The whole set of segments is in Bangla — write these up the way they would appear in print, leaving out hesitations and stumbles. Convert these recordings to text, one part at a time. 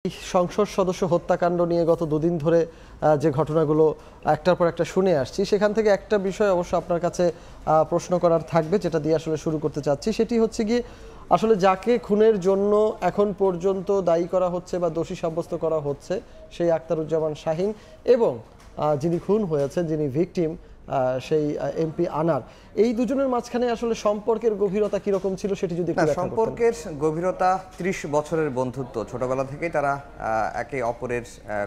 সংসদ সদস্য হত্যাকাণ্ড নিয়ে গত দুদিন ধরে যে ঘটনাগুলো একটার পর একটা শুনে আসছি, সেখান থেকে একটা বিষয় অবশ্য আপনার কাছে প্রশ্ন করার থাকবে, যেটা দিয়ে আসলে শুরু করতে চাচ্ছি। সেটি হচ্ছে গিয়ে আসলে যাকে খুনের জন্য এখন পর্যন্ত দায়ী করা হচ্ছে বা দোষী সাব্যস্ত করা হচ্ছে সেই আখতারুজ্জামান শাহীন এবং যিনি খুন হয়েছেন, যিনি ভিকটিম, সেই এমপি আনার, এই দুজনের মাঝখানে আসলে সম্পর্কের গভীরতা কিরকম ছিল সেটি যদি একটু ব্যাখ্যা করতেন। সম্পর্কের গভীরতা ৩০ বছরের বন্ধুত্ব। ছোটবেলা থেকেই তারা একে অপরের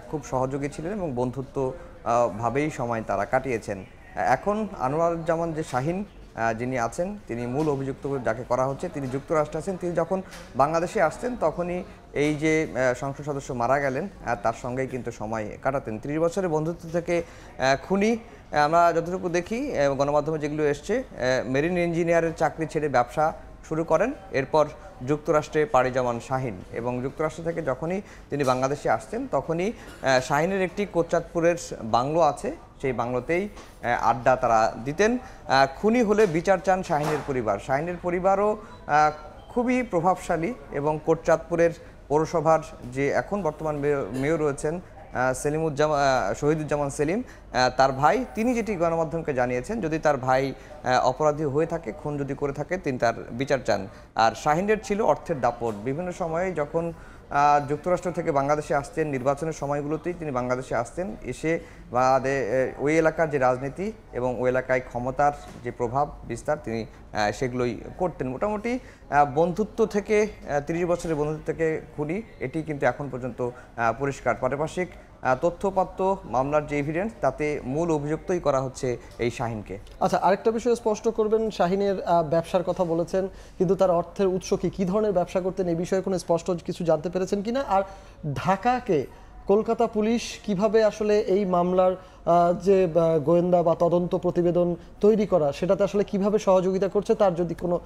খুব সহযোগী ছিলেন এবং বন্ধুত্ব ভাবেই সময় তারা কাটিয়েছেন। এখন আনোয়ারুজ্জামান যে শাহীন যিনি আছেন, তিনি মূল অভিযুক্ত যাকে করা হচ্ছে, তিনি যুক্তরাষ্ট্রে আছেন। তিনি যখন বাংলাদেশে আসতেন তখনই এই যে সংসদ সদস্য মারা গেলেন তার সঙ্গেই কিন্তু সময় কাটাতেন। ৩০ বছরের বন্ধুত্ব থেকে খুনি আমরা যতটুকু দেখি গণমাধ্যমে যেগুলো এসছে, মেরিন ইঞ্জিনিয়ারের চাকরি ছেড়ে ব্যবসা শুরু করেন, এরপর যুক্তরাষ্ট্রে পাড়ি জমান শাহীন এবং যুক্তরাষ্ট্র থেকে যখনই তিনি বাংলাদেশে আসতেন তখনই শাহীনের একটি কোটচাঁদপুরের বাংলো আছে, সেই বাংলোতেই আড্ডা তারা দিতেন। খুনি হলে বিচার চান শাহীনের পরিবার। শাহীনের পরিবারও খুবই প্রভাবশালী এবং কোটচাঁদপুরের পৌরসভার যে এখন বর্তমান মেয়র রয়েছেন শহীদুজ্জামান সেলিম, তার ভাই, তিনি যেটি গণমাধ্যমকে জানিয়েছেন, যদি তার ভাই অপরাধী হয়ে থাকে, খুন যদি করে থাকে, তিনি তার বিচার চান। আর শাহীনের ছিল অর্থের দাপট। বিভিন্ন সময়ে যখন যুক্তরাষ্ট্র থেকে বাংলাদেশে আসতেন, নির্বাচনের সময়গুলোতেই তিনি বাংলাদেশে আসতেন, এসে ওই এলাকার যে রাজনীতি এবং ওই এলাকায় ক্ষমতার যে প্রভাব বিস্তার তিনি সেগুলোই করতেন। মোটামুটি বন্ধুত্ব থেকে ৩০ বছরের বন্ধুত্ব থেকে খুনি, এটি কিন্তু এখন পর্যন্ত পরিষ্কার। পারিপার্শ্বিক তথ্যপাত্র, মামলার যে এভিডেন্স, তাতে মূল অভিযুক্তই করা হচ্ছে এই শাহীনকে। আচ্ছা, আরেকটা বিষয় স্পষ্ট করবেন, শাহীনের ব্যবসার কথা বলেছেন, কিন্তু তার অর্থের উৎস কি ধরনের ব্যবসা করতেন এই বিষয়ে কোনো স্পষ্ট কিছু জানতে পেরেছেন কিনা? আর ঢাকাকে কলকাতা পুলিশ কিভাবে আসলে এই মামলার যে গোয়েন্দা বা তদন্ত প্রতিবেদন তৈরি করা, সেটাতে আসলে কিভাবে সহযোগিতা করছে, তার যদি কোনো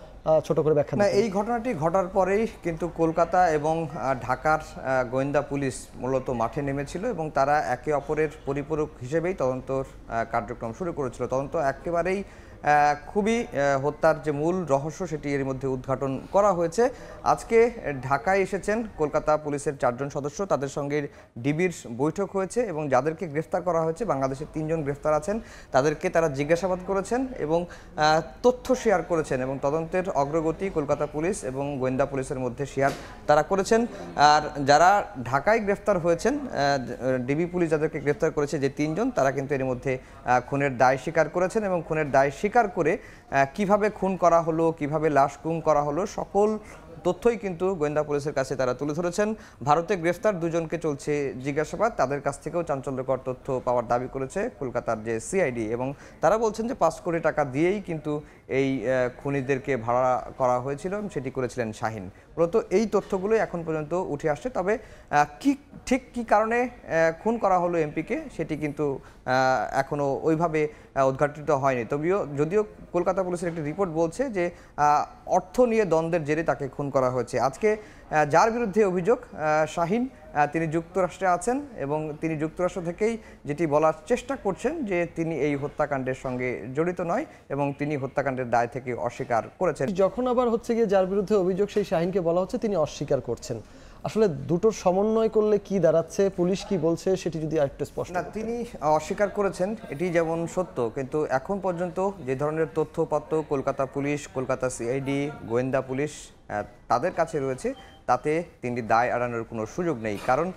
ছোট করে ব্যাখ্যা না, এই ঘটনাটি ঘটার পরেই কিন্তু কলকাতা এবং ঢাকার গোয়েন্দা পুলিশ মূলত মাঠে নেমেছিল এবং তারা একে অপরের পরিপূরক হিসেবেই তদন্ত কার্যক্রম শুরু করেছিল। তদন্ত একেবারেই খুবই হত্যার যে মূল রহস্য সেটি এর মধ্যে উদ্ঘাটন করা হয়েছে। আজকে ঢাকায় এসেছেন কলকাতা পুলিশের 4 জন সদস্য, তাদের সঙ্গে ডিবির বৈঠক হয়েছে এবং যাদেরকে গ্রেফতার করা হয়েছে, বাংলাদেশের 3 জন গ্রেফতার আছেন, তাদেরকে তারা জিজ্ঞাসাবাদ করেছেন এবং তথ্য শেয়ার করেছেন এবং তদন্তের অগ্রগতি কলকাতা পুলিশ এবং গোয়েন্দা পুলিশের মধ্যে শেয়ার তারা করেছেন। আর যারা ঢাকায় গ্রেফতার হয়েছেন, ডিবি পুলিশ যাদেরকে গ্রেফতার করেছে যে 3 জন, তারা কিন্তু এর মধ্যে খুনের দায় স্বীকার করেছেন এবং খুনের দায় স্বীকার করে কিভাবে খুন করা হলো, কিভাবে লাশ গুম করা হলো, সকল তথ্যই কিন্তু গোয়েন্দা পুলিশের কাছে তারা তুলে ধরেছেন। ভারতে গ্রেফতার 2 জনকে চলছে জিজ্ঞাসাবাদ, তাদের কাছ থেকেও চাঞ্চল্যকর তথ্য পাওয়ার দাবি করেছে কলকাতার যে সিআইডি এবং তারা বলছেন যে 5 কোটি টাকা দিয়েই কিন্তু এই খুনিদেরকে ভাড়া করা হয়েছিল এবং সেটি করেছিলেন শাহীন। মূলত এই তথ্যগুলোই এখন পর্যন্ত উঠে আসছে। তবে ঠিক কী কারণে খুন করা হলো এমপিকে, সেটি কিন্তু এখনও ওইভাবে উদ্ঘাটিত হয়নি। যদিও কলকাতা পুলিশের একটি রিপোর্ট বলছে যে অর্থ নিয়ে দ্বন্দ্বের জেরে তাকে খুন করা হয়েছে। আজকে যার বিরুদ্ধে অভিযোগ শাহীন, তিনি যুক্তরাষ্ট্রে আছেন এবং তিনি যুক্তরাষ্ট্র থেকেই যেটি বলার চেষ্টা করছেন যে তিনি এই হত্যাকাণ্ডের সঙ্গে জড়িত নয় এবং তিনি হত্যাকাণ্ডের দায় থেকে অস্বীকার করেছেন। যখন আবার হচ্ছে গিয়ে যার বিরুদ্ধে অভিযোগ সেই শাহীনকে বলা হচ্ছে তিনি অস্বীকার করছেন, আসলে দুটোর সমন্বয় করলে কি দাঁড়াচ্ছে, পুলিশ কি বলছে সেটি যদি আরেকটু স্পষ্ট। না, তিনি অস্বীকার করেছেন, এটি যেমন সত্য, কিন্তু এখন পর্যন্ত যে ধরনের তথ্যপত্র কলকাতা পুলিশ, কলকাতা সিআইডি, গোয়েন্দা পুলিশ তাদের কাছে রয়েছে, তাতে তিনি দায় এড়ানোর কোনো সুযোগ নেই। কারণ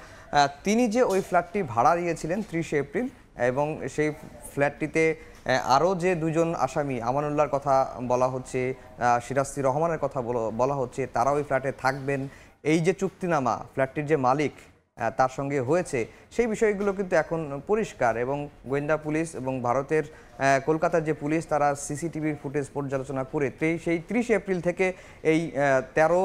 তিনি যে ওই ফ্ল্যাটটি ভাড়া দিয়েছিলেন 30 এপ্রিল এবং সেই ফ্ল্যাটটিতে আরও যে 2 জন আসামি, আমানুল্লাহর কথা বলা হচ্ছে, সিরাজী রহমানের কথা বলা হচ্ছে, তারা ওই ফ্ল্যাটে থাকবেন, এই যে চুক্তিনামা ফ্ল্যাটটির যে মালিক তার সঙ্গে হয়েছে, সেই বিষয়গুলো কিন্তু এখন পরিষ্কার এবং গোয়েন্দা পুলিশ এবং ভারতের কলকাতার যে পুলিশ, তারা সিসিটিভির ফুটেজ পর্যালোচনা করে সেই 30 এপ্রিল থেকে এই 13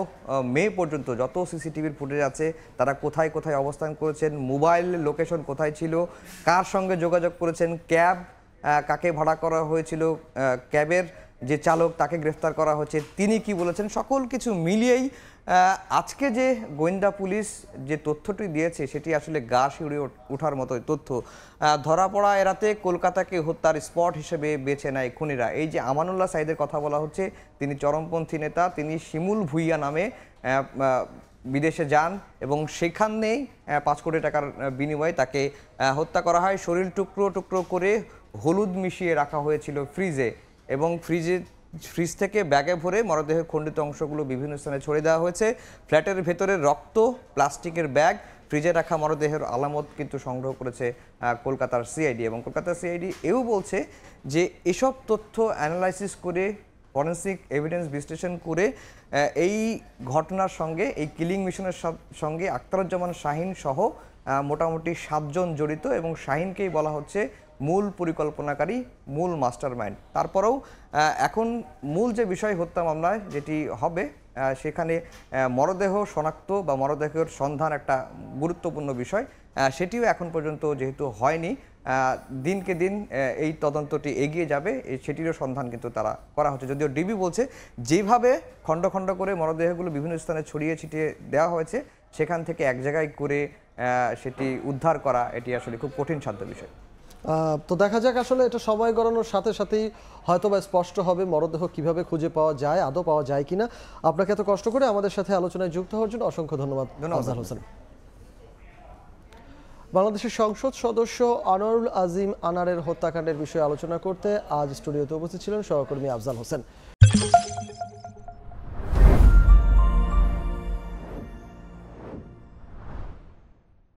মে পর্যন্ত যত সিসিটিভির ফুটেজ আছে, তারা কোথায় কোথায় অবস্থান করেছেন, মোবাইল লোকেশন কোথায় ছিল, কার সঙ্গে যোগাযোগ করেছেন, ক্যাব কাকে ভাড়া করা হয়েছিল, ক্যাবের যে চালক তাকে গ্রেফতার করা হয়েছে, তিনি কি বলেছেন, সকল কিছু মিলিয়েই আজকে যে গোয়েন্দা পুলিশ যে তথ্যটি দিয়েছে সেটি আসলে গা শিউরে ওঠার মতো তথ্য। ধরা পড়া এড়াতে কলকাতাকে হত্যার স্পট হিসেবে বেছে নেয় খুনিরা। এই যে আমানুল্লাহ সাইদের কথা বলা হচ্ছে, তিনি চরমপন্থী নেতা, তিনি শিমুল ভুইয়া নামে বিদেশে যান এবং সেখানেই 5 কোটি টাকার বিনিময়ে তাকে হত্যা করা হয়। শরীর টুকরো টুকরো করে হলুদ মিশিয়ে রাখা হয়েছিল ফ্রিজে, এবং ফ্রিজ থেকে ব্যাগে ভরে মরদেহের খণ্ডিত অংশগুলো বিভিন্ন স্থানে ছড়িয়ে দেওয়া হয়েছে। ফ্ল্যাটের ভেতরে রক্ত, প্লাস্টিকের ব্যাগ, ফ্রিজে রাখা মরদেহের আলামত কিন্তু সংগ্রহ করেছে কলকাতার সিআইডি। এবং কলকাতার সিআইডি এও বলছে যে এসব তথ্য অ্যানালাইসিস করে, ফরেন্সিক এভিডেন্স বিশ্লেষণ করে এই ঘটনার সঙ্গে, এই কিলিং মিশনের সঙ্গে আখতারুজ্জামান শাহীন সহ মোটামুটি 7 জন জড়িত, এবং শাহীনকেই বলা হচ্ছে মূল পরিকল্পনাকারী, মূল মাস্টারমাইন্ড। তারপরেও এখন মূল যে বিষয় হত্যা মামলায় যেটি হবে, সেখানে মরদেহ শনাক্ত বা মরদেহের সন্ধান একটা গুরুত্বপূর্ণ বিষয়, সেটিও এখন পর্যন্ত যেহেতু হয়নি, দিনকে দিন এই তদন্তটি এগিয়ে যাবে, সেটিরও সন্ধান কিন্তু তারা করা হচ্ছে। যদিও ডিবি বলছে যেভাবে খণ্ড খণ্ড করে মরদেহগুলো বিভিন্ন স্থানে ছড়িয়ে ছিটিয়ে দেওয়া হয়েছে, সেখান থেকে এক জায়গায় করে সেটি উদ্ধার করা এটি আসলে খুব কঠিন সাধ্য বিষয়। তো দেখা যাক, আসলে এটা সময় গড়ানোর সাথে সাথেই হয়তোবা স্পষ্ট হবে মরদেহ কিভাবে খুঁজে পাওয়া যায়, আদৌ পাওয়া যায় কিনা। আপনাকে এত কষ্ট করে আমাদের সাথে আলোচনায় যুক্ত হওয়ার জন্য অসংখ্য ধন্যবাদ আফজাল হোসেন। বাংলাদেশের সংসদ সদস্য আনোয়ারুল আজিম আনারের হত্যাকাণ্ডের বিষয়ে আলোচনা করতে আজ স্টুডিওতে উপস্থিত ছিলেন সহকর্মী আফজাল হোসেন।